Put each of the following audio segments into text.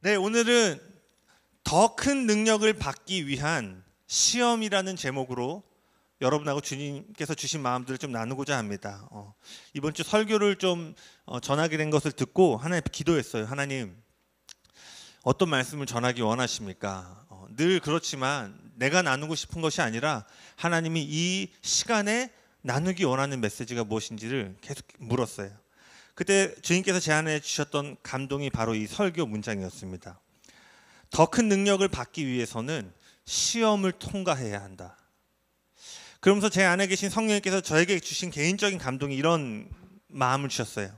네, 오늘은 더 큰 능력을 받기 위한 시험이라는 제목으로 여러분하고 주님께서 주신 마음들을 좀 나누고자 합니다. 이번 주 설교를 좀 전하게 된 것을 듣고 하나님께 기도했어요. 하나님, 어떤 말씀을 전하기 원하십니까? 늘 그렇지만 내가 나누고 싶은 것이 아니라 하나님이 이 시간에 나누기 원하는 메시지가 무엇인지를 계속 물었어요. 그때 주님께서 제안해 주셨던 감동이 바로 이 설교 문장이었습니다. 더 큰 능력을 받기 위해서는 시험을 통과해야 한다. 그러면서 제 안에 계신 성령님께서 저에게 주신 개인적인 감동이 이런 마음을 주셨어요.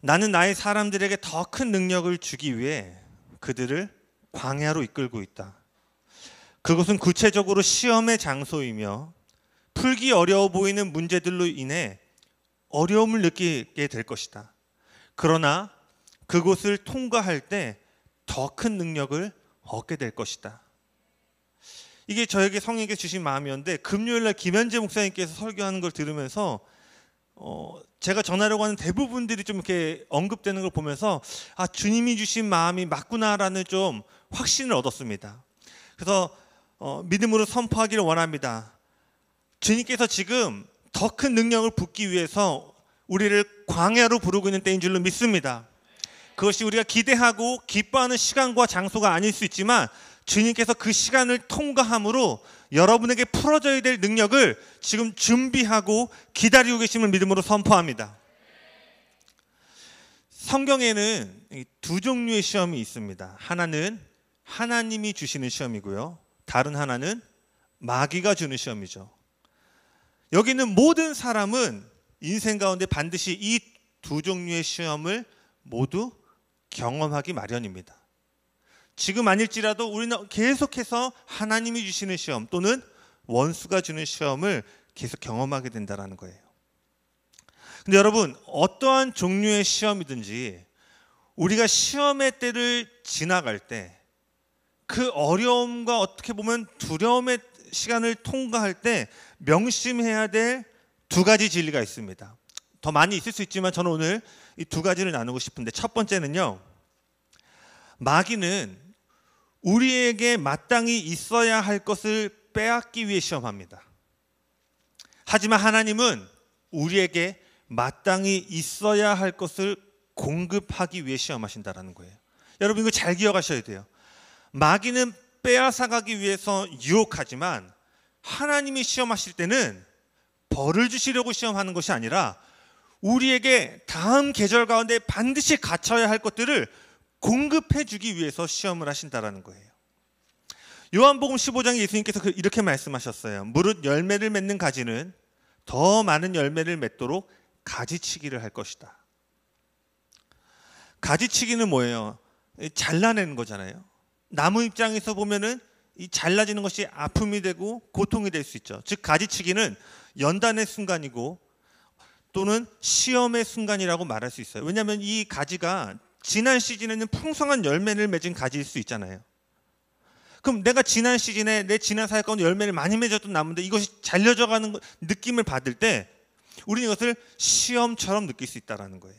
나는 나의 사람들에게 더 큰 능력을 주기 위해 그들을 광야로 이끌고 있다. 그것은 구체적으로 시험의 장소이며 풀기 어려워 보이는 문제들로 인해 어려움을 느끼게 될 것이다. 그러나 그곳을 통과할 때 더 큰 능력을 얻게 될 것이다. 이게 저에게 성령님께서 주신 마음이었는데, 금요일날 김현재 목사님께서 설교하는 걸 들으면서 제가 전하려고 하는 대부분들이 좀 이렇게 언급되는 걸 보면서 주님이 주신 마음이 맞구나라는 좀 확신을 얻었습니다. 그래서 믿음으로 선포하기를 원합니다. 주님께서 지금 더 큰 능력을 붓기 위해서 우리를 광야로 부르고 있는 때인 줄로 믿습니다. 그것이 우리가 기대하고 기뻐하는 시간과 장소가 아닐 수 있지만 주님께서 그 시간을 통과함으로 여러분에게 풀어져야 될 능력을 지금 준비하고 기다리고 계심을 믿음으로 선포합니다. 성경에는 두 종류의 시험이 있습니다. 하나는 하나님이 주시는 시험이고요, 다른 하나는 마귀가 주는 시험이죠. 여기 있는 모든 사람은 인생 가운데 반드시 이 두 종류의 시험을 모두 경험하기 마련입니다. 지금 아닐지라도 우리는 계속해서 하나님이 주시는 시험 또는 원수가 주는 시험을 계속 경험하게 된다는 거예요. 근데 여러분, 어떠한 종류의 시험이든지 우리가 시험의 때를 지나갈 때 그 어려움과 어떻게 보면 두려움의 시간을 통과할 때 명심해야 될 두 가지 진리가 있습니다. 더 많이 있을 수 있지만 저는 오늘 이 두 가지를 나누고 싶은데, 첫 번째는요, 마귀는 우리에게 마땅히 있어야 할 것을 빼앗기 위해 시험합니다. 하지만 하나님은 우리에게 마땅히 있어야 할 것을 공급하기 위해 시험하신다는 거예요. 여러분, 이거 잘 기억하셔야 돼요. 마귀는 빼앗아가기 위해서 유혹하지만 하나님이 시험하실 때는 벌을 주시려고 시험하는 것이 아니라 우리에게 다음 계절 가운데 반드시 갖춰야 할 것들을 공급해 주기 위해서 시험을 하신다는 거예요. 요한복음 15장에 예수님께서 이렇게 말씀하셨어요. 무릇 열매를 맺는 가지는 더 많은 열매를 맺도록 가지치기를 할 것이다. 가지치기는 뭐예요? 잘라내는 거잖아요. 나무 입장에서 보면은 이 잘라지는 것이 아픔이 되고 고통이 될 수 있죠. 즉 가지치기는 연단의 순간이고 또는 시험의 순간이라고 말할 수 있어요. 왜냐하면 이 가지가 지난 시즌에는 풍성한 열매를 맺은 가지일 수 있잖아요. 그럼 내가 지난 시즌에 내 지난 사역 가운데 열매를 많이 맺었던 나무인데 이것이 잘려져가는 느낌을 받을 때 우리는 이것을 시험처럼 느낄 수 있다는 거예요.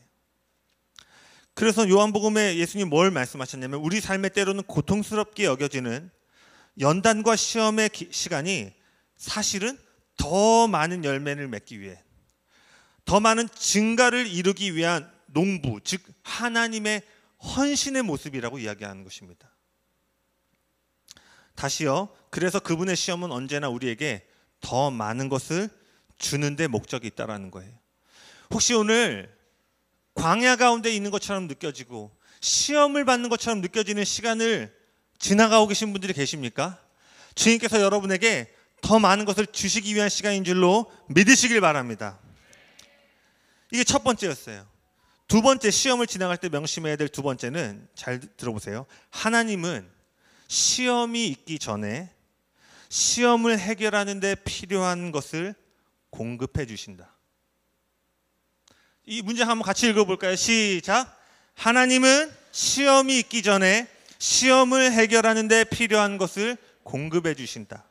그래서 요한복음에 예수님이 뭘 말씀하셨냐면, 우리 삶의 때로는 고통스럽게 여겨지는 연단과 시험의 시간이 사실은 더 많은 열매를 맺기 위해, 더 많은 증가를 이루기 위한 농부, 즉 하나님의 헌신의 모습이라고 이야기하는 것입니다. 다시요, 그래서 그분의 시험은 언제나 우리에게 더 많은 것을 주는 데 목적이 있다는 거예요. 혹시 오늘 광야 가운데 있는 것처럼 느껴지고 시험을 받는 것처럼 느껴지는 시간을 지나가고 계신 분들이 계십니까? 주님께서 여러분에게 더 많은 것을 주시기 위한 시간인 줄로 믿으시길 바랍니다. 이게 첫 번째였어요. 두 번째, 시험을 지나갈 때 명심해야 될 두 번째는, 잘 들어보세요. 하나님은 시험이 있기 전에 시험을 해결하는 데 필요한 것을 공급해 주신다. 이 문장 한번 같이 읽어볼까요? 시작. 하나님은 시험이 있기 전에 시험을 해결하는 데 필요한 것을 공급해 주신다.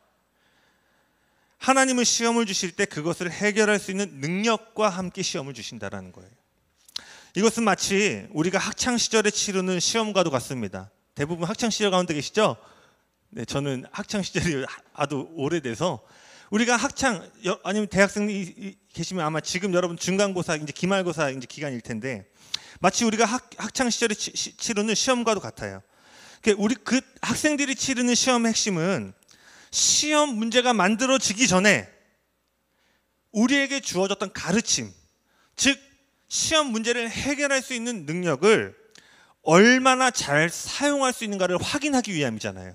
하나님은 시험을 주실 때 그것을 해결할 수 있는 능력과 함께 시험을 주신다는 거예요. 이것은 마치 우리가 학창 시절에 치르는 시험과도 같습니다. 대부분 학창 시절 가운데 계시죠? 네, 저는 학창 시절이 아주 오래돼서 우리가 학창 아니면 대학생이 계시면 아마 지금 여러분 중간고사 이제 기말고사 이제 기간일 텐데 마치 우리가 학창 시절에 치르는 시험과도 같아요. 우리 그 학생들이 치르는 시험의 핵심은 시험 문제가 만들어지기 전에 우리에게 주어졌던 가르침, 즉 시험 문제를 해결할 수 있는 능력을 얼마나 잘 사용할 수 있는가를 확인하기 위함이잖아요.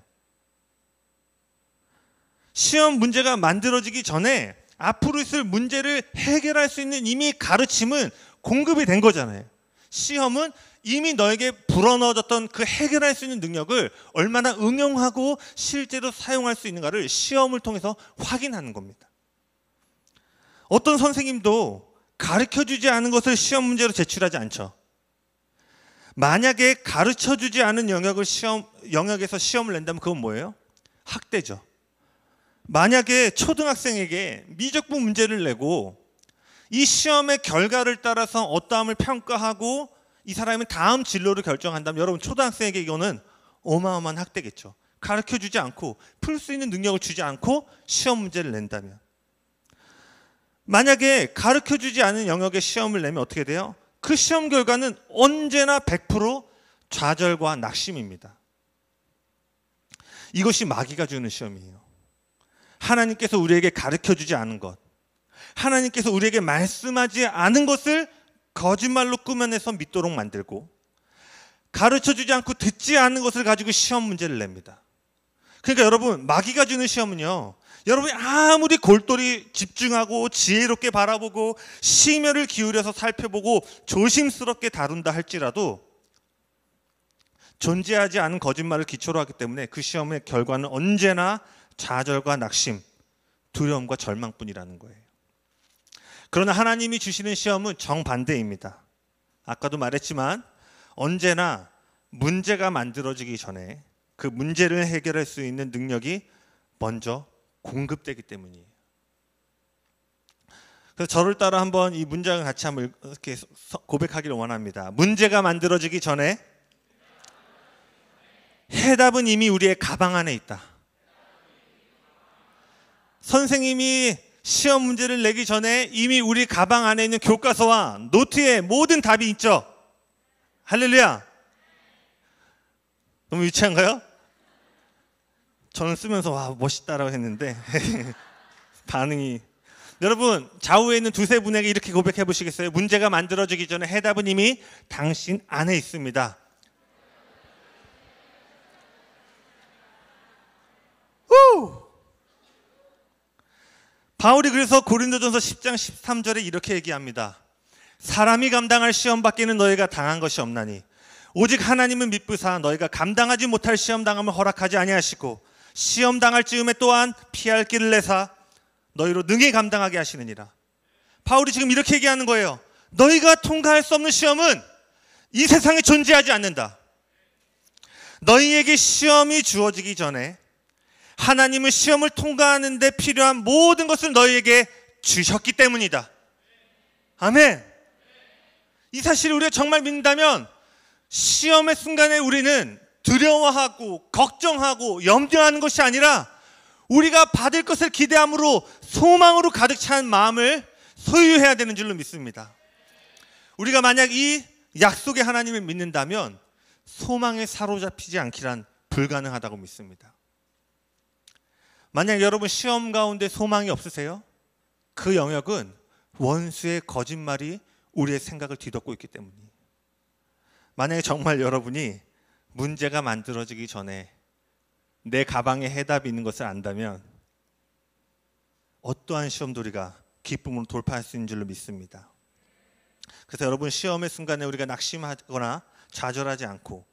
시험 문제가 만들어지기 전에 앞으로 있을 문제를 해결할 수 있는 이미 가르침은 공급이 된 거잖아요. 시험은 이미 너에게 불어넣어졌던 그 해결할 수 있는 능력을 얼마나 응용하고 실제로 사용할 수 있는가를 시험을 통해서 확인하는 겁니다. 어떤 선생님도 가르쳐주지 않은 것을 시험 문제로 제출하지 않죠. 만약에 가르쳐주지 않은 영역에서 시험을 낸다면 그건 뭐예요? 학대죠. 만약에 초등학생에게 미적분 문제를 내고 이 시험의 결과를 따라서 어떠함을 평가하고 이 사람이 다음 진로를 결정한다면 여러분 초등학생에게 이거는 어마어마한 학대겠죠. 가르쳐주지 않고 풀 수 있는 능력을 주지 않고 시험 문제를 낸다면, 만약에 가르쳐주지 않은 영역의 시험을 내면 어떻게 돼요? 그 시험 결과는 언제나 100% 좌절과 낙심입니다. 이것이 마귀가 주는 시험이에요. 하나님께서 우리에게 가르쳐주지 않은 것, 하나님께서 우리에게 말씀하지 않은 것을 거짓말로 꾸며내서 믿도록 만들고, 가르쳐주지 않고 듣지 않은 것을 가지고 시험 문제를 냅니다. 그러니까 여러분, 마귀가 주는 시험은요, 여러분이 아무리 골똘히 집중하고 지혜롭게 바라보고 심혈을 기울여서 살펴보고 조심스럽게 다룬다 할지라도 존재하지 않은 거짓말을 기초로 하기 때문에 그 시험의 결과는 언제나 좌절과 낙심, 두려움과 절망뿐이라는 거예요. 그러나 하나님이 주시는 시험은 정반대입니다. 아까도 말했지만 언제나 문제가 만들어지기 전에 그 문제를 해결할 수 있는 능력이 먼저 공급되기 때문이에요. 그래서 저를 따라 한번 이 문장을 같이 한번 이렇게 고백하기를 원합니다. 문제가 만들어지기 전에 해답은 이미 우리의 가방 안에 있다. 선생님이 시험 문제를 내기 전에 이미 우리 가방 안에 있는 교과서와 노트에 모든 답이 있죠. 할렐루야. 너무 유치한가요? 저는 쓰면서 와 멋있다라고 했는데 반응이, 여러분 좌우에 있는 두세 분에게 이렇게 고백해 보시겠어요? 문제가 만들어지기 전에 해답은 이미 당신 안에 있습니다. 후! 바울이 그래서 고린도전서 10장 13절에 이렇게 얘기합니다. 사람이 감당할 시험 밖에는 너희가 당한 것이 없나니 오직 하나님은 미쁘사 너희가 감당하지 못할 시험 당함을 허락하지 아니하시고 시험 당할 즈음에 또한 피할 길을 내사 너희로 능히 감당하게 하시느니라. 바울이 지금 이렇게 얘기하는 거예요. 너희가 통과할 수 없는 시험은 이 세상에 존재하지 않는다. 너희에게 시험이 주어지기 전에 하나님은 시험을 통과하는 데 필요한 모든 것을 너희에게 주셨기 때문이다. 아멘. 이 사실을 우리가 정말 믿는다면 시험의 순간에 우리는 두려워하고 걱정하고 염려하는 것이 아니라 우리가 받을 것을 기대함으로 소망으로 가득 찬 마음을 소유해야 되는 줄로 믿습니다. 우리가 만약 이 약속의 하나님을 믿는다면 소망에 사로잡히지 않기란 불가능하다고 믿습니다. 만약 여러분 시험 가운데 소망이 없으세요? 그 영역은 원수의 거짓말이 우리의 생각을 뒤덮고 있기 때문이에요. 만약에 정말 여러분이 문제가 만들어지기 전에 내 가방에 해답이 있는 것을 안다면 어떠한 시험도 우리가 기쁨으로 돌파할 수 있는 줄로 믿습니다. 그래서 여러분 시험의 순간에 우리가 낙심하거나 좌절하지 않고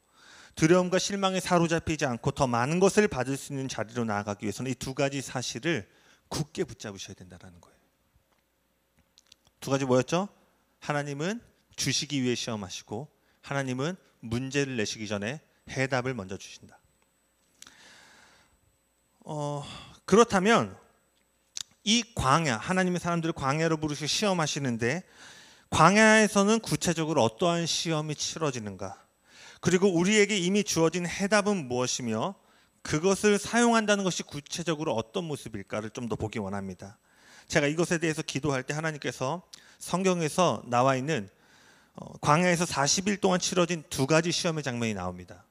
두려움과 실망에 사로잡히지 않고 더 많은 것을 받을 수 있는 자리로 나아가기 위해서는 이 두 가지 사실을 굳게 붙잡으셔야 된다는 거예요. 두 가지 뭐였죠? 하나님은 주시기 위해 시험하시고 하나님은 문제를 내시기 전에 해답을 먼저 주신다. 그렇다면 이 광야, 하나님의 사람들을 광야로 부르시고 시험하시는데 광야에서는 구체적으로 어떠한 시험이 치러지는가? 그리고 우리에게 이미 주어진 해답은 무엇이며 그것을 사용한다는 것이 구체적으로 어떤 모습일까를 좀 더 보기 원합니다. 제가 이것에 대해서 기도할 때 하나님께서 성경에서 나와 있는 광야에서 40일 동안 치러진 두 가지 시험의 장면이 나옵니다.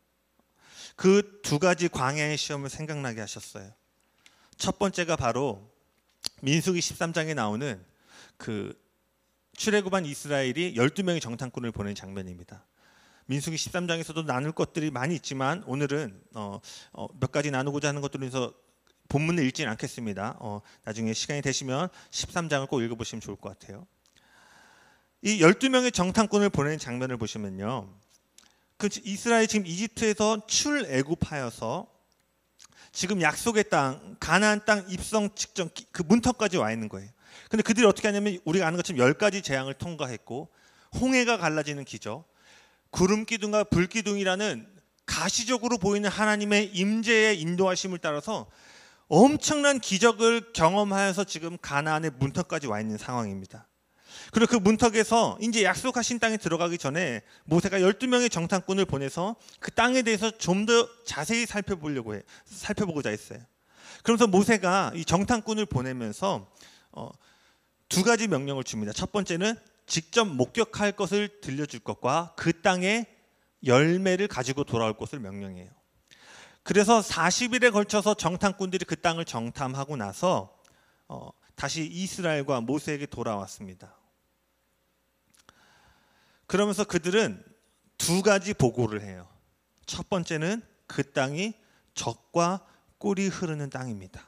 그 두 가지 광야의 시험을 생각나게 하셨어요. 첫 번째가 바로 민수기 13장에 나오는 그 출애굽한 이스라엘이 12명의 정탐꾼을 보낸 장면입니다. 민수기 13장에서도 나눌 것들이 많이 있지만 오늘은 몇 가지 나누고자 하는 것들에서 본문을 읽지는 않겠습니다. 나중에 시간이 되시면 13장을 꼭 읽어보시면 좋을 것 같아요. 이 12명의 정탐꾼을 보내는 장면을 보시면요, 그 이스라엘이 지금 이집트에서 출애굽하여서 지금 약속의 땅, 가나안 땅 입성 직전 그 문턱까지 와 있는 거예요. 근데 그들이 어떻게 하냐면 우리가 아는 것처럼 10가지 재앙을 통과했고 홍해가 갈라지는 기적, 구름 기둥과 불 기둥이라는 가시적으로 보이는 하나님의 임재의 인도하심을 따라서 엄청난 기적을 경험하여서 지금 가나안의 문턱까지 와 있는 상황입니다. 그리고 그 문턱에서 이제 약속하신 땅에 들어가기 전에 모세가 12명의 정탐꾼을 보내서 그 땅에 대해서 좀 더 자세히 살펴보고자 했어요. 그러면서 모세가 이 정탐꾼을 보내면서 두 가지 명령을 줍니다. 첫 번째는 직접 목격할 것을 들려줄 것과 그 땅의 열매를 가지고 돌아올 것을 명령해요. 그래서 40일에 걸쳐서 정탐꾼들이 그 땅을 정탐하고 나서 다시 이스라엘과 모세에게 돌아왔습니다. 그러면서 그들은 두 가지 보고를 해요. 첫 번째는 그 땅이 젖과 꿀이 흐르는 땅입니다.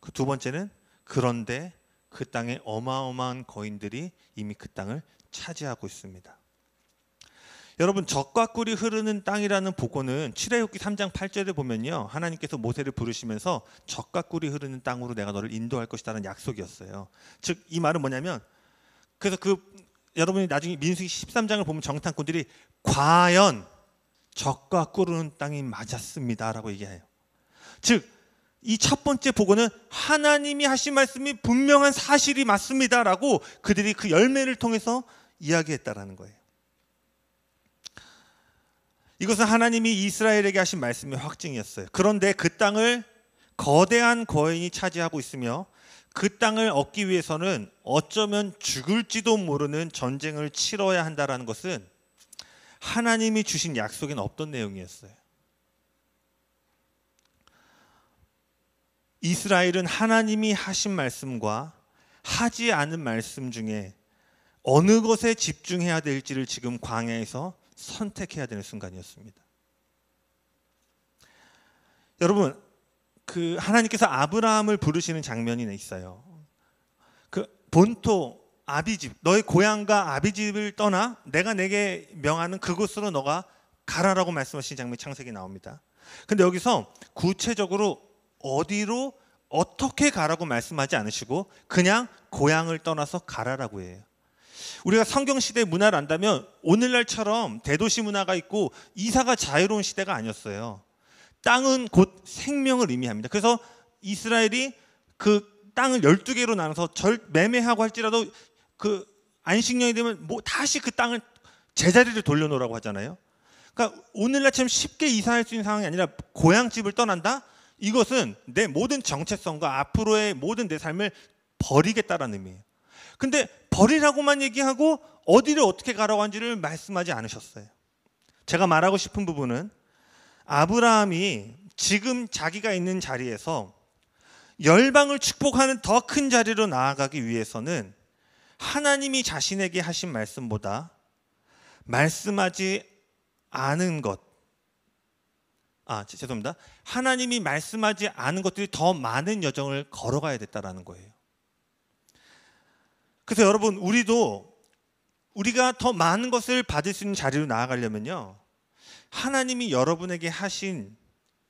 그 두 번째는 그런데 그 땅에 어마어마한 거인들이 이미 그 땅을 차지하고 있습니다. 여러분, 젖과 꿀이 흐르는 땅이라는 보고는 출애굽기 3장 8절에 보면요, 하나님께서 모세를 부르시면서 젖과 꿀이 흐르는 땅으로 내가 너를 인도할 것이라는 약속이었어요. 즉 이 말은 뭐냐면, 그래서 여러분이 나중에 민수기 13장을 보면 정탐꾼들이 과연 젖과 꿀 흐르는 땅이 맞았습니다라고 얘기해요. 즉 이 첫 번째 보고는 하나님이 하신 말씀이 분명한 사실이 맞습니다라고 그들이 그 열매를 통해서 이야기했다라는 거예요. 이것은 하나님이 이스라엘에게 하신 말씀의 확증이었어요. 그런데 그 땅을 거대한 거인이 차지하고 있으며 그 땅을 얻기 위해서는 어쩌면 죽을지도 모르는 전쟁을 치러야 한다는 것은 하나님이 주신 약속에는 없던 내용이었어요. 이스라엘은 하나님이 하신 말씀과 하지 않은 말씀 중에 어느 것에 집중해야 될지를 지금 광야에서 선택해야 되는 순간이었습니다. 여러분, 그 하나님께서 아브라함을 부르시는 장면이 있어요. 그 본토 아비집, 너의 고향과 아비집을 떠나 내가 내게 명하는 그곳으로 너가 가라라고 말씀하신 장면이 창세기에 나옵니다. 근데 여기서 구체적으로 어디로 어떻게 가라고 말씀하지 않으시고 그냥 고향을 떠나서 가라라고 해요. 우리가 성경 시대의 문화를 안다면 오늘날처럼 대도시 문화가 있고 이사가 자유로운 시대가 아니었어요. 땅은 곧 생명을 의미합니다. 그래서 이스라엘이 그 땅을 12개로 나눠서 매매하고 할지라도 그 안식년이 되면 다시 그 땅을 제자리를 돌려놓으라고 하잖아요. 그러니까 오늘날처럼 쉽게 이사할 수 있는 상황이 아니라 고향집을 떠난다? 이것은 내 모든 정체성과 앞으로의 모든 내 삶을 버리겠다라는 의미예요. 근데 버리라고만 얘기하고 어디를 어떻게 가라고 한지를 말씀하지 않으셨어요. 제가 말하고 싶은 부분은 아브라함이 지금 자기가 있는 자리에서 열방을 축복하는 더 큰 자리로 나아가기 위해서는 하나님이 자신에게 하신 말씀보다 말씀하지 않은 것, 죄송합니다. 하나님이 말씀하지 않은 것들이 더 많은 여정을 걸어가야 됐다라는 거예요. 그래서 여러분, 우리가 더 많은 것을 받을 수 있는 자리로 나아가려면요, 하나님이 여러분에게 하신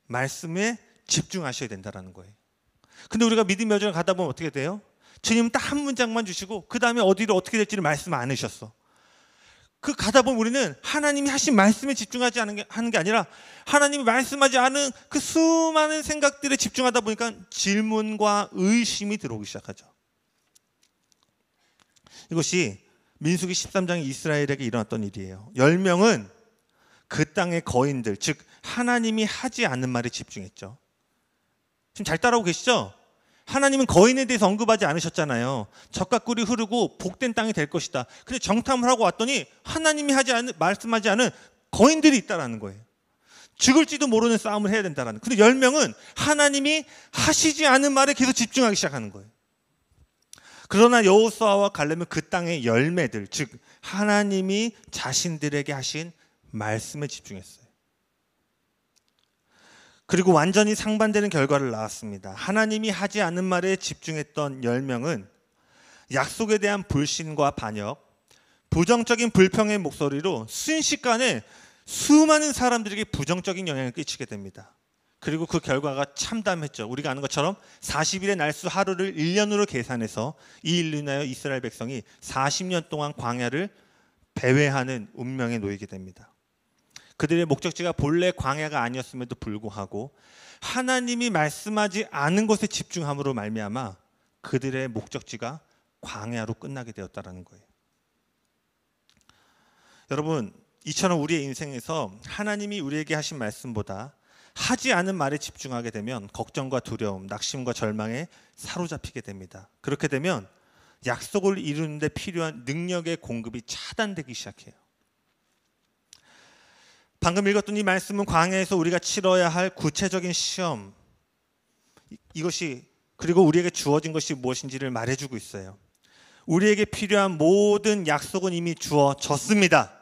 말씀에 집중하셔야 된다는 거예요. 근데 우리가 믿음 여정을 가다 보면 어떻게 돼요? 주님 딱 한 문장만 주시고 그 다음에 어디로 어떻게 될지를 말씀 안 하셨어. 그 가다 보면 우리는 하나님이 하신 말씀에 집중하지 하는 게 아니라 하나님이 말씀하지 않은 그 수많은 생각들에 집중하다 보니까 질문과 의심이 들어오기 시작하죠. 이것이 민수기 13장에 이스라엘에게 일어났던 일이에요. 10명은 그 땅의 거인들, 즉 하나님이 하지 않는 말에 집중했죠. 지금 잘 따라오고 계시죠? 하나님은 거인에 대해서 언급하지 않으셨잖아요. 젖과 꿀이 흐르고 복된 땅이 될 것이다. 근데 정탐을 하고 왔더니 하나님이 말씀하지 않은 거인들이 있다라는 거예요. 죽을지도 모르는 싸움을 해야 된다라는. 근데 10명은 하나님이 하시지 않은 말에 계속 집중하기 시작하는 거예요. 그러나 여호수아와 갈렙은 그 땅의 열매들, 즉 하나님이 자신들에게 하신 말씀에 집중했어요. 그리고 완전히 상반되는 결과를 낳았습니다. 하나님이 하지 않는 말에 집중했던 10명은 약속에 대한 불신과 반역, 부정적인 불평의 목소리로 순식간에 수많은 사람들에게 부정적인 영향을 끼치게 됩니다. 그리고 그 결과가 참담했죠. 우리가 아는 것처럼 40일의 날수 하루를 1년으로 계산해서 이 일로 인하여 이스라엘 백성이 40년 동안 광야를 배회하는 운명에 놓이게 됩니다. 그들의 목적지가 본래 광야가 아니었음에도 불구하고 하나님이 말씀하지 않은 것에 집중함으로 말미암아 그들의 목적지가 광야로 끝나게 되었다는 거예요. 여러분, 이처럼 우리의 인생에서 하나님이 우리에게 하신 말씀보다 하지 않은 말에 집중하게 되면 걱정과 두려움, 낙심과 절망에 사로잡히게 됩니다. 그렇게 되면 약속을 이루는 데 필요한 능력의 공급이 차단되기 시작해요. 방금 읽었던 이 말씀은 광야에서 우리가 치러야 할 구체적인 시험, 이것이 그리고 우리에게 주어진 것이 무엇인지를 말해주고 있어요. 우리에게 필요한 모든 약속은 이미 주어졌습니다.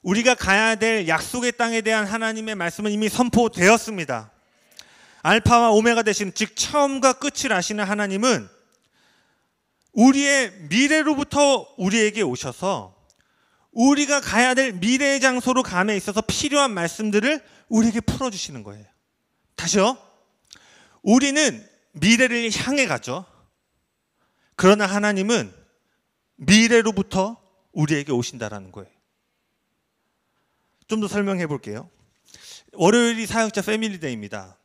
우리가 가야 될 약속의 땅에 대한 하나님의 말씀은 이미 선포되었습니다. 알파와 오메가 되신, 즉 처음과 끝을 아시는 하나님은 우리의 미래로부터 우리에게 오셔서 우리가 가야 될 미래의 장소로 감에 있어서 필요한 말씀들을 우리에게 풀어주시는 거예요. 다시요. 우리는 미래를 향해 가죠. 그러나 하나님은 미래로부터 우리에게 오신다라는 거예요. 좀 더 설명해 볼게요. 월요일이 사역자 패밀리데이입니다.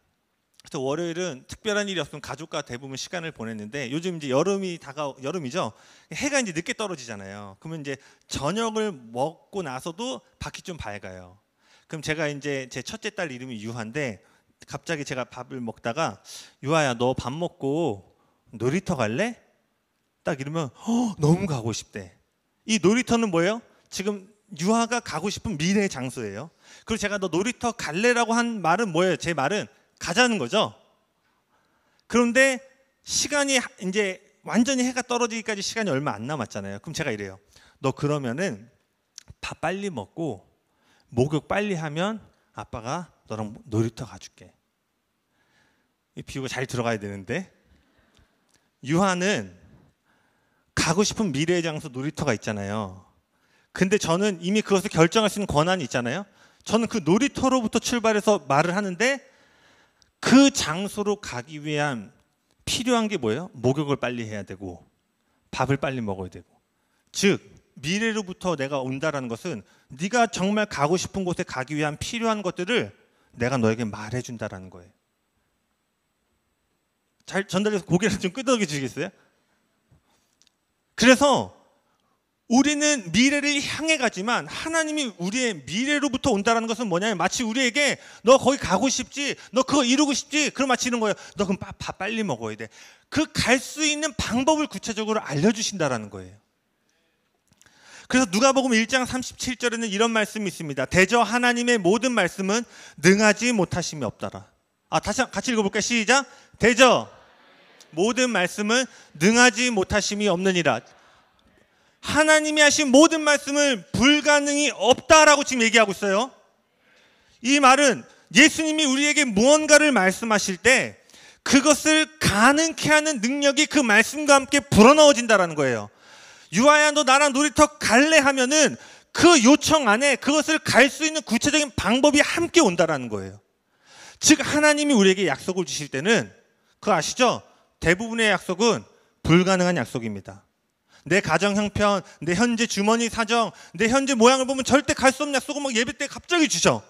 그래서 월요일은 특별한 일이 없으면 가족과 대부분 시간을 보냈는데 요즘 이제 여름이죠. 해가 이제 늦게 떨어지잖아요. 그러면 이제 저녁을 먹고 나서도 밖이 좀 밝아요. 그럼 제가 이제 제 첫째 딸 이름이 유하인데 갑자기 제가 밥을 먹다가 유하야, 너 밥 먹고 놀이터 갈래? 딱 이러면 너무 가고 싶대. 이 놀이터는 뭐예요? 지금 유하가 가고 싶은 미래의 장소예요. 그리고 제가 너 놀이터 갈래라고 한 말은 뭐예요? 제 말은 가자는 거죠. 그런데 시간이 이제 완전히 해가 떨어지기까지 시간이 얼마 안 남았잖아요. 그럼 제가 이래요. 너 그러면은 밥 빨리 먹고 목욕 빨리 하면 아빠가 너랑 놀이터 가줄게. 이 비유가 잘 들어가야 되는데 유하는 가고 싶은 미래의 장소 놀이터가 있잖아요. 근데 저는 이미 그것을 결정할 수 있는 권한이 있잖아요. 저는 그 놀이터로부터 출발해서 말을 하는데 그 장소로 가기 위한 필요한 게 뭐예요? 목욕을 빨리 해야 되고 밥을 빨리 먹어야 되고, 즉 미래로부터 내가 온다라는 것은 네가 정말 가고 싶은 곳에 가기 위한 필요한 것들을 내가 너에게 말해준다라는 거예요. 잘 전달해서 고개를 좀 끄덕여 주시겠어요? 그래서 우리는 미래를 향해 가지만 하나님이 우리의 미래로부터 온다는 것은 뭐냐면 마치 우리에게 너 거기 가고 싶지? 너 그거 이루고 싶지? 그럼 마치 이런 거예요. 너 그럼 밥 빨리 먹어야 돼. 그 갈 수 있는 방법을 구체적으로 알려주신다라는 거예요. 그래서 누가복음 1장 37절에는 이런 말씀이 있습니다. 대저 하나님의 모든 말씀은 능하지 못하심이 없더라. 다시 같이 읽어볼까요? 시작. 대저 모든 말씀은 능하지 못하심이 없느니라. 하나님이 하신 모든 말씀을 불가능이 없다라고 지금 얘기하고 있어요. 이 말은 예수님이 우리에게 무언가를 말씀하실 때 그것을 가능케 하는 능력이 그 말씀과 함께 불어넣어진다라는 거예요. 유아야, 너 나랑 놀이터 갈래? 하면은 그 요청 안에 그것을 갈 수 있는 구체적인 방법이 함께 온다라는 거예요. 즉 하나님이 우리에게 약속을 주실 때는 그거 아시죠? 대부분의 약속은 불가능한 약속입니다. 내 가정 형편, 내 현재 주머니 사정, 내 현재 모양을 보면 절대 갈 수 없는 약속을 막 예배 때 갑자기 주셔.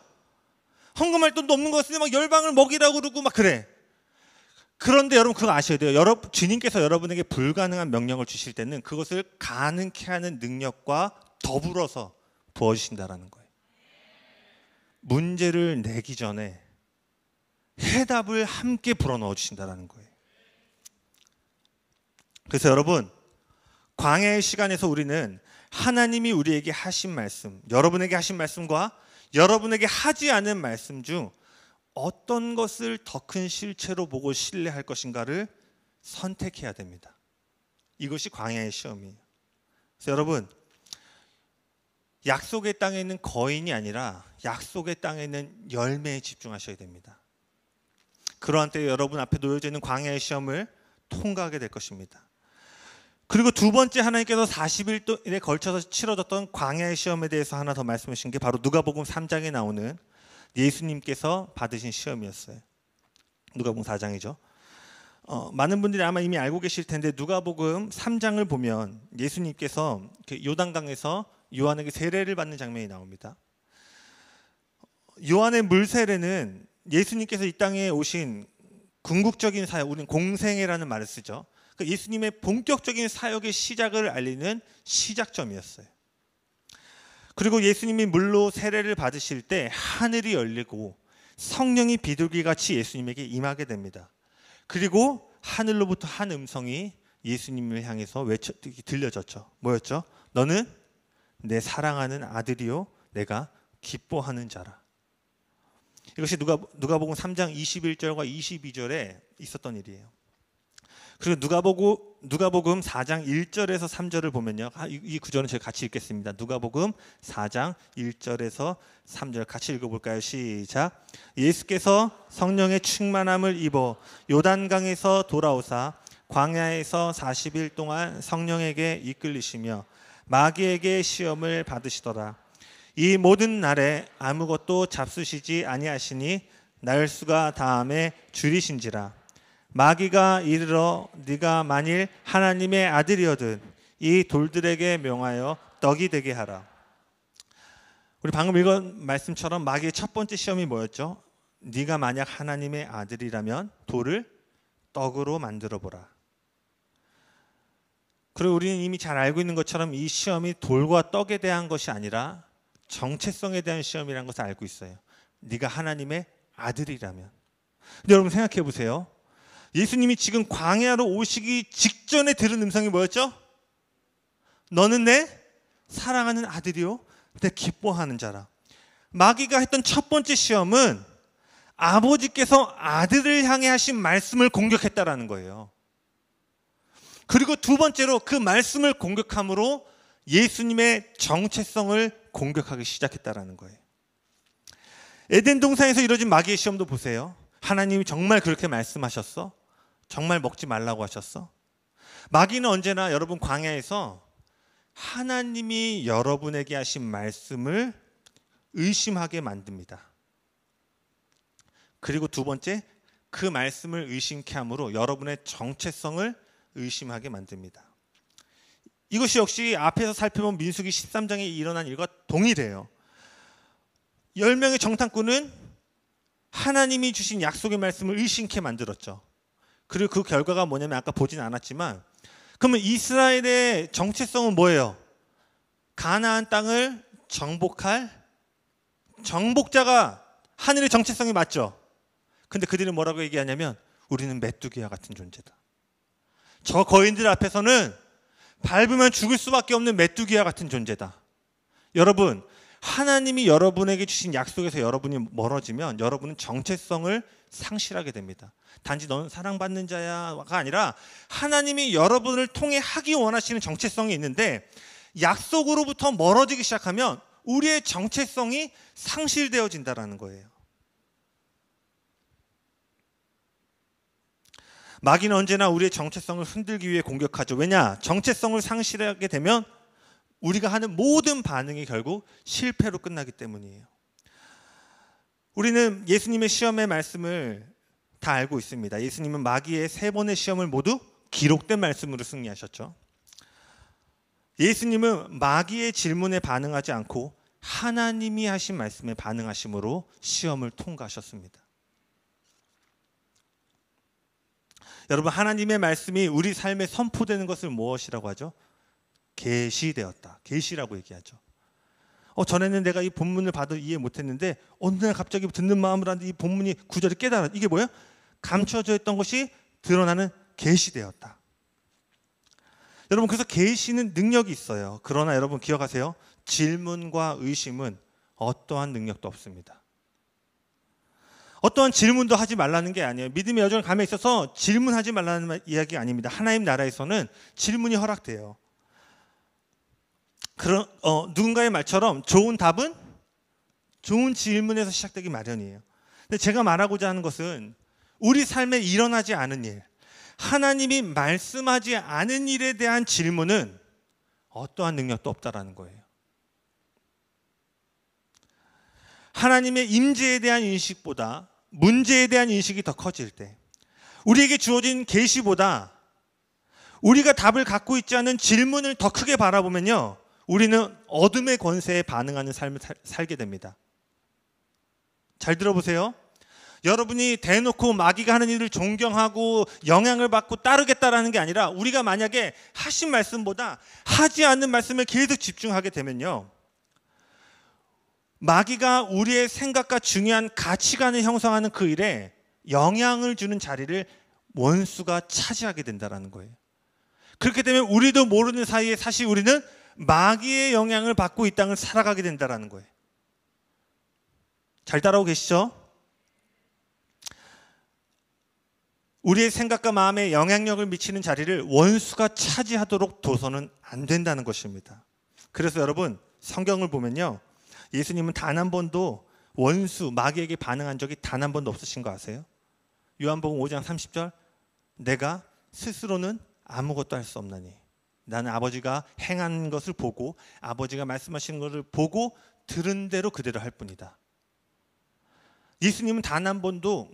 헌금할 돈도 없는 것 같으니 막 열방을 먹이라고 그러고 막 그래. 그런데 여러분 그거 아셔야 돼요. 여러분, 주님께서 여러분에게 불가능한 명령을 주실 때는 그것을 가능케 하는 능력과 더불어서 부어주신다라는 거예요. 문제를 내기 전에 해답을 함께 불어넣어 주신다라는 거예요. 그래서 여러분, 광야의 시간에서 우리는 하나님이 우리에게 하신 말씀, 여러분에게 하신 말씀과 여러분에게 하지 않은 말씀 중 어떤 것을 더 큰 실체로 보고 신뢰할 것인가를 선택해야 됩니다. 이것이 광야의 시험이에요. 그래서 여러분, 약속의 땅에 있는 거인이 아니라 약속의 땅에 있는 열매에 집중하셔야 됩니다. 그러한 때에 여러분 앞에 놓여져 있는 광야의 시험을 통과하게 될 것입니다. 그리고 두 번째, 하나님께서 40일에 걸쳐서 치러졌던 광야의 시험에 대해서 하나 더 말씀해 주신 게 바로 누가복음 3장에 나오는 예수님께서 받으신 시험이었어요. 누가복음 4장이죠. 많은 분들이 아마 이미 알고 계실 텐데 누가복음 3장을 보면 예수님께서 요단강에서 요한에게 세례를 받는 장면이 나옵니다. 요한의 물 세례는 예수님께서 이 땅에 오신 궁극적인 사역, 우리는 공생애라는 말을 쓰죠. 예수님의 본격적인 사역의 시작을 알리는 시작점이었어요. 그리고 예수님이 물로 세례를 받으실 때 하늘이 열리고 성령이 비둘기같이 예수님에게 임하게 됩니다. 그리고 하늘로부터 한 음성이 예수님을 향해서 들려졌죠. 뭐였죠? 너는 내 사랑하는 아들이요 내가 기뻐하는 자라. 이것이 누가복음 3장 21절과 22절에 있었던 일이에요. 그리고 누가복음 4장 1절에서 3절을 보면요. 이 구절은 제가 같이 읽겠습니다. 누가복음 4장 1절에서 3절 같이 읽어볼까요? 시작. 예수께서 성령의 충만함을 입어 요단강에서 돌아오사 광야에서 40일 동안 성령에게 이끌리시며 마귀에게 시험을 받으시더라. 이 모든 날에 아무것도 잡수시지 아니하시니 날수가 다함에 줄이신지라. 마귀가 이르러 네가 만일 하나님의 아들이거든 이 돌들에게 명하여 떡이 되게 하라. 우리 방금 읽은 말씀처럼 마귀의 첫 번째 시험이 뭐였죠? 네가 만약 하나님의 아들이라면 돌을 떡으로 만들어 보라. 그리고 우리는 이미 잘 알고 있는 것처럼 이 시험이 돌과 떡에 대한 것이 아니라 정체성에 대한 시험이라는 것을 알고 있어요. 네가 하나님의 아들이라면. 근데 여러분 생각해 보세요. 예수님이 지금 광야로 오시기 직전에 들은 음성이 뭐였죠? 너는 내 사랑하는 아들이요 내 기뻐하는 자라. 마귀가 했던 첫 번째 시험은 아버지께서 아들을 향해 하신 말씀을 공격했다라는 거예요. 그리고 두 번째로 그 말씀을 공격함으로 예수님의 정체성을 공격하기 시작했다라는 거예요. 에덴 동산에서 이루어진 마귀의 시험도 보세요. 하나님이 정말 그렇게 말씀하셨어? 정말 먹지 말라고 하셨어? 마귀는 언제나 여러분 광야에서 하나님이 여러분에게 하신 말씀을 의심하게 만듭니다. 그리고 두 번째, 그 말씀을 의심케 함으로 여러분의 정체성을 의심하게 만듭니다. 이것이 역시 앞에서 살펴본 민수기 13장에 일어난 일과 동일해요. 10명의 정탐꾼은 하나님이 주신 약속의 말씀을 의심케 만들었죠. 그리고 그 결과가 뭐냐면 아까 보진 않았지만 그러면 이스라엘의 정체성은 뭐예요? 가나안 땅을 정복할 정복자가 하늘의 정체성이 맞죠? 근데 그들은 뭐라고 얘기하냐면 우리는 메뚜기와 같은 존재다. 저 거인들 앞에서는 밟으면 죽을 수밖에 없는 메뚜기와 같은 존재다. 여러분, 하나님이 여러분에게 주신 약속에서 여러분이 멀어지면 여러분은 정체성을 상실하게 됩니다. 단지 너는 사랑받는 자야가 아니라 하나님이 여러분을 통해 하기 원하시는 정체성이 있는데 약속으로부터 멀어지기 시작하면 우리의 정체성이 상실되어진다는 거예요. 마귀는 언제나 우리의 정체성을 흔들기 위해 공격하죠. 왜냐? 정체성을 상실하게 되면 우리가 하는 모든 반응이 결국 실패로 끝나기 때문이에요. 우리는 예수님의 시험의 말씀을 다 알고 있습니다. 예수님은 마귀의 3번의 시험을 모두 기록된 말씀으로 승리하셨죠. 예수님은 마귀의 질문에 반응하지 않고 하나님이 하신 말씀에 반응하심으로 시험을 통과하셨습니다. 여러분, 하나님의 말씀이 우리 삶에 선포되는 것을 무엇이라고 하죠? 계시되었다. 계시라고 얘기하죠. 전에는 내가 이 본문을 봐도 이해 못했는데 어느 날 갑자기 듣는 마음으로 하는데 이 본문이 구절이 깨달아. 이게 뭐예요? 감춰져 있던 것이 드러나는 계시되었다. 여러분, 그래서 계시는 능력이 있어요. 그러나 여러분 기억하세요. 질문과 의심은 어떠한 능력도 없습니다. 어떠한 질문도 하지 말라는 게 아니에요. 믿음의 여정을 감에 있어서 질문하지 말라는 이야기 아닙니다. 하나님 나라에서는 질문이 허락돼요. 누군가의 말처럼 좋은 답은 좋은 질문에서 시작되기 마련이에요. 근데 제가 말하고자 하는 것은 우리 삶에 일어나지 않은 일, 하나님이 말씀하지 않은 일에 대한 질문은 어떠한 능력도 없다라는 거예요. 하나님의 임재에 대한 인식보다 문제에 대한 인식이 더 커질 때, 우리에게 주어진 계시보다 우리가 답을 갖고 있지 않은 질문을 더 크게 바라보면요, 우리는 어둠의 권세에 반응하는 삶을 살게 됩니다. 잘 들어보세요. 여러분이 대놓고 마귀가 하는 일을 존경하고 영향을 받고 따르겠다라는 게 아니라, 우리가 만약에 하신 말씀보다 하지 않는 말씀에 계속 집중하게 되면요, 마귀가 우리의 생각과 중요한 가치관을 형성하는 그 일에 영향을 주는 자리를 원수가 차지하게 된다는 거예요. 그렇게 되면 우리도 모르는 사이에 사실 우리는 마귀의 영향을 받고 이 땅을 살아가게 된다는 거예요. 잘 따라오고 계시죠? 우리의 생각과 마음에 영향력을 미치는 자리를 원수가 차지하도록 둬서는 안 된다는 것입니다. 그래서 여러분, 성경을 보면요, 예수님은 단 한 번도 원수, 마귀에게 반응한 적이 단 한 번도 없으신 거 아세요? 요한복음 5장 30절, 내가 스스로는 아무것도 할 수 없나니 나는 아버지가 행한 것을 보고 아버지가 말씀하시는 것을 보고 들은 대로 그대로 할 뿐이다. 예수님은 단 한 번도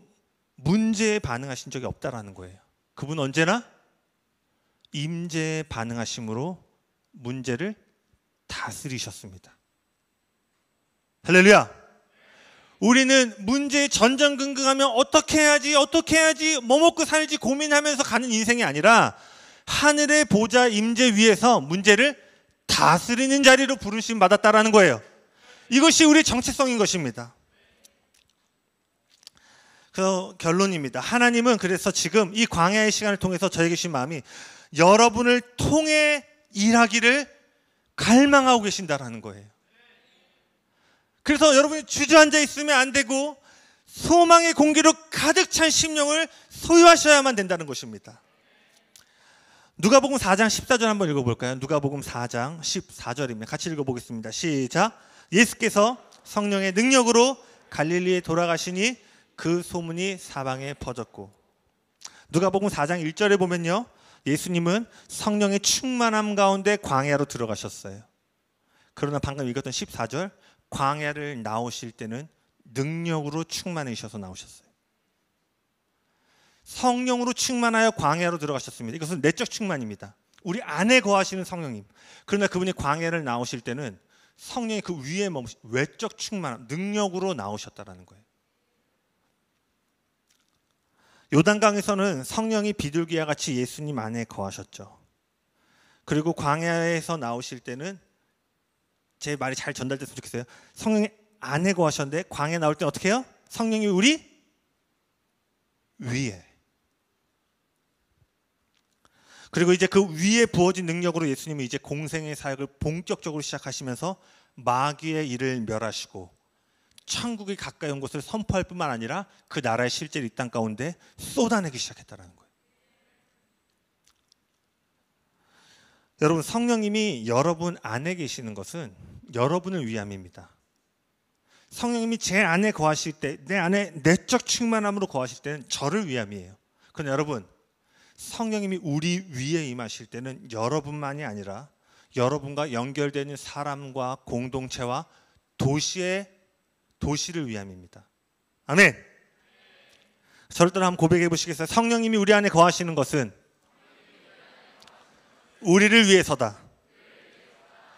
문제에 반응하신 적이 없다라는 거예요. 그분은 언제나 임재에 반응하심으로 문제를 다스리셨습니다. 할렐루야. 우리는 문제에 전전긍긍하며 어떻게 해야지 뭐 먹고 살지 고민하면서 가는 인생이 아니라, 하늘의 보좌 임재 위에서 문제를 다스리는 자리로 부르심 받았다라는 거예요. 이것이 우리의 정체성인 것입니다. 그래서 결론입니다. 하나님은 그래서 지금 이 광야의 시간을 통해서 저에게 주신 마음이, 여러분을 통해 일하기를 갈망하고 계신다라는 거예요. 그래서 여러분이 주저앉아 있으면 안 되고 소망의 공기로 가득 찬 심령을 소유하셔야만 된다는 것입니다. 누가복음 4장 14절 한번 읽어볼까요? 누가복음 4장 14절입니다. 같이 읽어보겠습니다. 시작. 예수께서 성령의 능력으로 갈릴리에 돌아가시니 그 소문이 사방에 퍼졌고. 누가복음 4장 1절에 보면요, 예수님은 성령의 충만함 가운데 광야로 들어가셨어요. 그러나 방금 읽었던 14절, 광야를 나오실 때는 능력으로 충만해지셔서 나오셨어요. 성령으로 충만하여 광야로 들어가셨습니다. 이것은 내적 충만입니다. 우리 안에 거하시는 성령님. 그러나 그분이 광야를 나오실 때는 성령이 그 위에 머무시, 외적 충만함, 능력으로 나오셨다는 거예요. 요단강에서는 성령이 비둘기와 같이 예수님 안에 거하셨죠. 그리고 광야에서 나오실 때는, 제 말이 잘 전달됐으면 좋겠어요. 성령이 안에 거하셨는데 광야에 나올 때 어떻게 해요? 성령이 우리 위에. 그리고 이제 그 위에 부어진 능력으로 예수님이 이제 공생의 사역을 본격적으로 시작하시면서 마귀의 일을 멸하시고 천국이 가까이 온 것을 선포할 뿐만 아니라 그 나라의 실제를 이 땅 가운데 쏟아내기 시작했다는 거예요. 여러분, 성령님이 여러분 안에 계시는 것은 여러분을 위함입니다. 성령님이 제 안에 거하실 때, 내 안에 내적 충만함으로 거하실 때는 저를 위함이에요. 그런데 여러분, 성령님이 우리 위에 임하실 때는 여러분만이 아니라 여러분과 연결되는 사람과 공동체와 도시를 위함입니다. 아멘. 저를 따라 한번 고백해 보시겠어요? 성령님이 우리 안에 거하시는 것은 우리를 위해서다.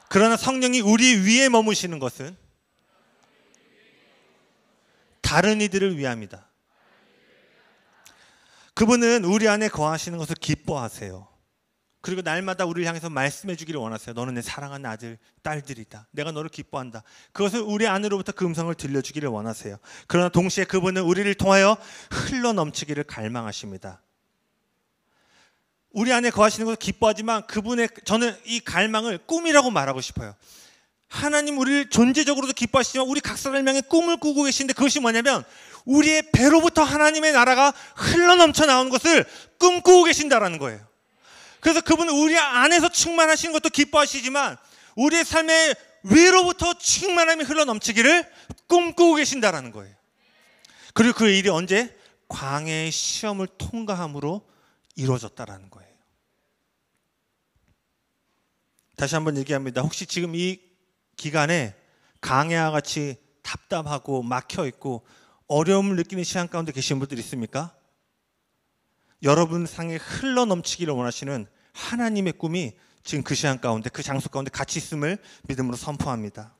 그러나 성령이 우리 위에 머무시는 것은 다른 이들을 위함이다. 그분은 우리 안에 거하시는 것을 기뻐하세요. 그리고 날마다 우리를 향해서 말씀해 주기를 원하세요. 너는 내 사랑하는 아들, 딸들이다. 내가 너를 기뻐한다. 그것을 우리 안으로부터 그 음성을 들려주기를 원하세요. 그러나 동시에 그분은 우리를 통하여 흘러넘치기를 갈망하십니다. 우리 안에 거하시는 것을 기뻐하지만 저는 이 갈망을 꿈이라고 말하고 싶어요. 하나님 우리를 존재적으로도 기뻐하시지만 우리 각 사람을 향해 꿈을 꾸고 계시는데 그것이 뭐냐면 우리의 배로부터 하나님의 나라가 흘러넘쳐 나오는 것을 꿈꾸고 계신다라는 거예요. 그래서 그분은 우리 안에서 충만하시는 것도 기뻐하시지만 우리의 삶의 위로부터 충만함이 흘러넘치기를 꿈꾸고 계신다라는 거예요. 그리고 그 일이 언제? 광야의 시험을 통과함으로 이루어졌다라는 거예요. 다시 한번 얘기합니다. 혹시 지금 이 기간에 광야와 같이 답답하고 막혀있고 어려움을 느끼는 시간 가운데 계신 분들 있습니까? 여러분 상에 흘러넘치기를 원하시는 하나님의 꿈이 지금 그 시간 가운데 그 장소 가운데 같이 있음을 믿음으로 선포합니다.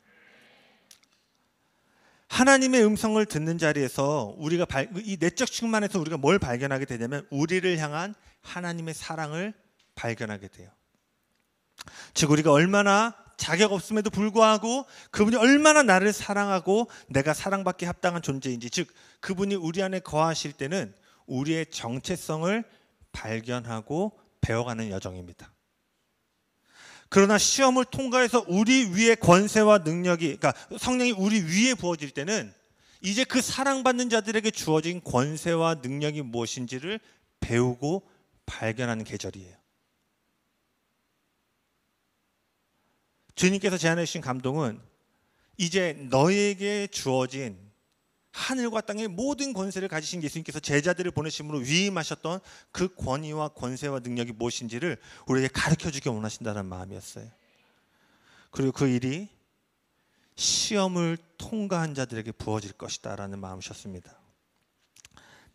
하나님의 음성을 듣는 자리에서 우리가 이 내적 충만에서 우리가 뭘 발견하게 되냐면 우리를 향한 하나님의 사랑을 발견하게 돼요. 즉 우리가 얼마나 자격 없음에도 불구하고 그분이 얼마나 나를 사랑하고 내가 사랑받기에 합당한 존재인지, 즉 그분이 우리 안에 거하실 때는 우리의 정체성을 발견하고 배워가는 여정입니다. 그러나 시험을 통과해서 우리 위에 권세와 능력이, 그러니까 성령이 우리 위에 부어질 때는 이제 그 사랑받는 자들에게 주어진 권세와 능력이 무엇인지를 배우고 발견하는 계절이에요. 주님께서 제안해 주신 감동은 이제 너에게 주어진 하늘과 땅의 모든 권세를 가지신 예수님께서 제자들을 보내심으로 위임하셨던 그 권위와 권세와 능력이 무엇인지를 우리에게 가르쳐주기 원하신다는 마음이었어요. 그리고 그 일이 시험을 통과한 자들에게 부어질 것이다 라는 마음이셨습니다.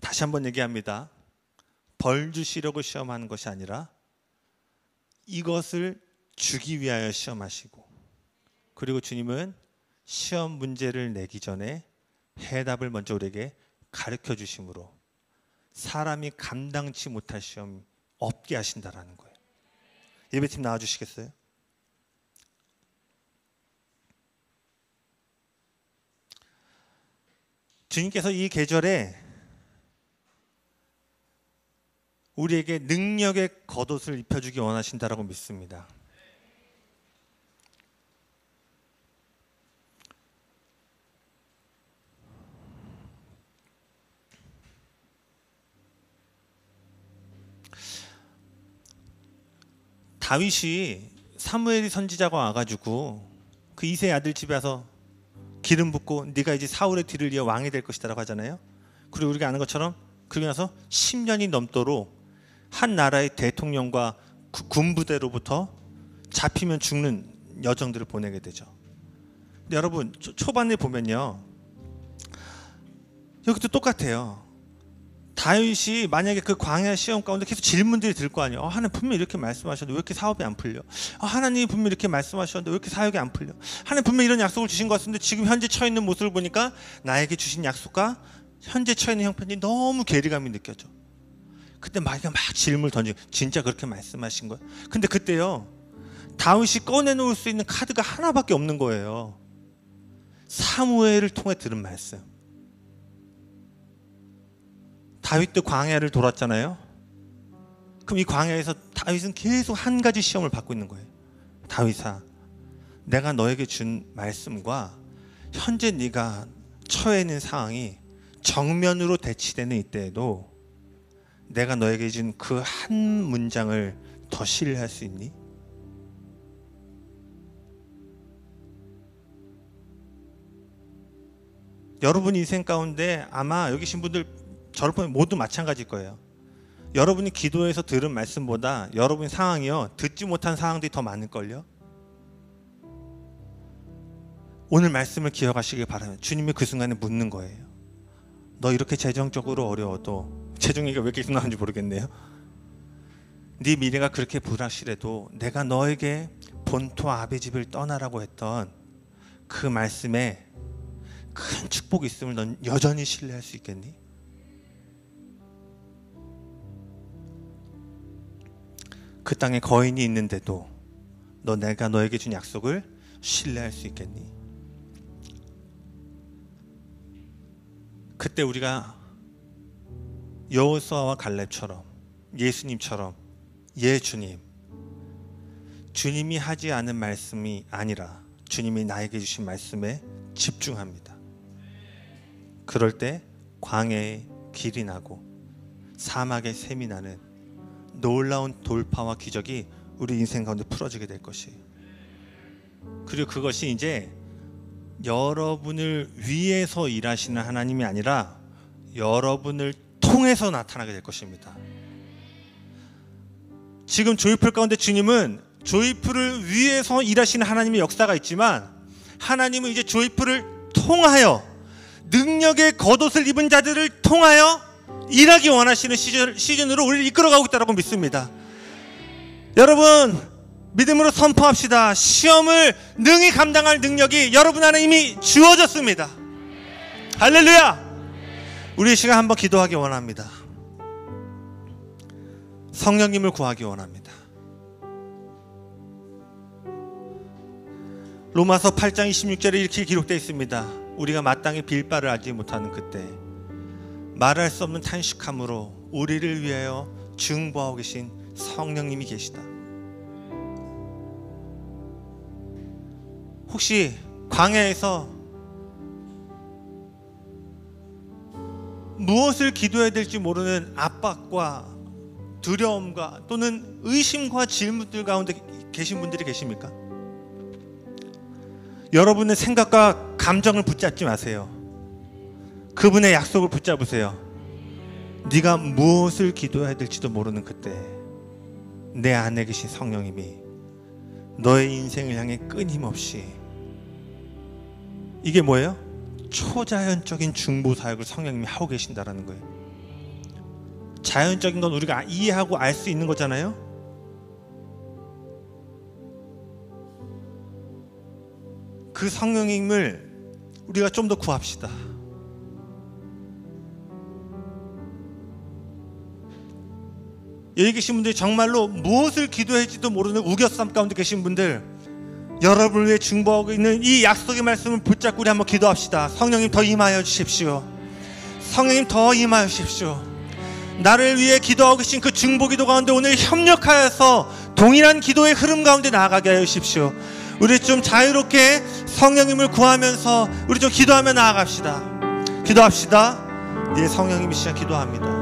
다시 한번 얘기합니다. 벌 주시려고 시험하는 것이 아니라 이것을 주기 위하여 시험하시고, 그리고 주님은 시험 문제를 내기 전에 해답을 먼저 우리에게 가르쳐 주심으로 사람이 감당치 못할 시험 없게 하신다라는 거예요. 예배팀 나와주시겠어요? 주님께서 이 계절에 우리에게 능력의 겉옷을 입혀주기 원하신다라고 믿습니다. 다윗이 사무엘이 선지자가 와가지고 그 이새의 아들 집에 와서 기름 붓고 네가 이제 사울의 뒤를 이어 왕이 될 것이다 라고 하잖아요. 그리고 우리가 아는 것처럼 그러고 나서 10년이 넘도록 한 나라의 대통령과 군부대로부터 잡히면 죽는 여정들을 보내게 되죠. 근데 여러분 초반에 보면요, 여기도 똑같아요. 다윗이 만약에 그 광야 시험 가운데 계속 질문들이 들 거 아니에요. 하나님 분명히 이렇게 말씀하셨는데 왜 이렇게 사업이 안 풀려? 하나님이 분명히 이렇게 말씀하셨는데 왜 이렇게 사역이 안 풀려? 하나님 분명히 이런 약속을 주신 것 같은데 지금 현재 처해 있는 모습을 보니까 나에게 주신 약속과 현재 처해 있는 형편이 너무 괴리감이 느껴져. 그때 막 질문을 던지고 진짜 그렇게 말씀하신 거예요? 근데 그때요, 다윗이 꺼내놓을 수 있는 카드가 하나밖에 없는 거예요. 사무엘을 통해 들은 말씀. 다윗도 광야를 돌았잖아요. 그럼 이 광야에서 다윗은 계속 한 가지 시험을 받고 있는 거예요. 다윗아, 내가 너에게 준 말씀과 현재 네가 처해 있는 상황이 정면으로 대치되는 이때에도 내가 너에게 준 그 한 문장을 더 신뢰할 수 있니? 여러분 인생 가운데 아마 여기 계신 분들 저를 보면 모두 마찬가지일 거예요. 여러분이 기도해서 들은 말씀보다 여러분 상황이요, 듣지 못한 상황들이 더 많을걸요. 오늘 말씀을 기억하시길 바라면 주님이 그 순간에 묻는 거예요. 너 이렇게 재정적으로 어려워도, 재정 얘기가 왜 이렇게 나오는지 모르겠네요. 네 미래가 그렇게 불확실해도 내가 너에게 본토 아비 집을 떠나라고 했던 그 말씀에 큰 축복이 있음을 넌 여전히 신뢰할 수 있겠니? 그 땅에 거인이 있는데도 내가 너에게 준 약속을 신뢰할 수 있겠니? 그때 우리가 여호수아와 갈렙처럼, 예수님처럼, 주님이 하지 않은 말씀이 아니라 주님이 나에게 주신 말씀에 집중합니다. 그럴 때 광야에 길이 나고 사막에 샘이 나는 놀라운 돌파와 기적이 우리 인생 가운데 풀어지게 될 것이에요. 그리고 그것이 이제 여러분을 위해서 일하시는 하나님이 아니라 여러분을 통해서 나타나게 될 것입니다. 지금 조이풀 가운데 주님은 조이풀을 위해서 일하시는 하나님의 역사가 있지만, 하나님은 이제 조이풀을 통하여, 능력의 겉옷을 입은 자들을 통하여 일하기 원하시는 시즌으로 우리를 이끌어가고 있다고 믿습니다. 여러분, 믿음으로 선포합시다. 시험을 능히 감당할 능력이 여러분 안에 이미 주어졌습니다. 할렐루야! 우리 이 시간 한번 기도하기 원합니다. 성령님을 구하기 원합니다. 로마서 8장 26절에 이렇게 기록되어 있습니다. 우리가 마땅히 빌 바를 알지 못하는 그때 말할 수 없는 탄식함으로 우리를 위하여 중보하고 계신 성령님이 계시다. 혹시 광야에서 무엇을 기도해야 될지 모르는 압박과 두려움과 또는 의심과 질문들 가운데 계신 분들이 계십니까? 여러분의 생각과 감정을 붙잡지 마세요. 그분의 약속을 붙잡으세요. 네가 무엇을 기도해야 될지도 모르는 그때 내 안에 계신 성령님이 너의 인생을 향해 끊임없이, 이게 뭐예요? 초자연적인 중보 사역을 성령님이 하고 계신다라는 거예요. 자연적인 건 우리가 이해하고 알 수 있는 거잖아요. 그 성령님을 우리가 좀 더 구합시다. 여기 계신 분들이 정말로 무엇을 기도할지도 모르는 우겨쌈 가운데 계신 분들, 여러분을 위해 중보하고 있는 이 약속의 말씀을 붙잡고 우리 한번 기도합시다. 성령님 더 임하여 주십시오. 성령님 더 임하여 주십시오. 나를 위해 기도하고 계신 그 중보 기도 가운데 오늘 협력하여서 동일한 기도의 흐름 가운데 나아가게 하여 주십시오. 우리 좀 자유롭게 성령님을 구하면서 우리 좀 기도하며 나아갑시다. 기도합시다. 예, 성령님이 시작 기도합니다.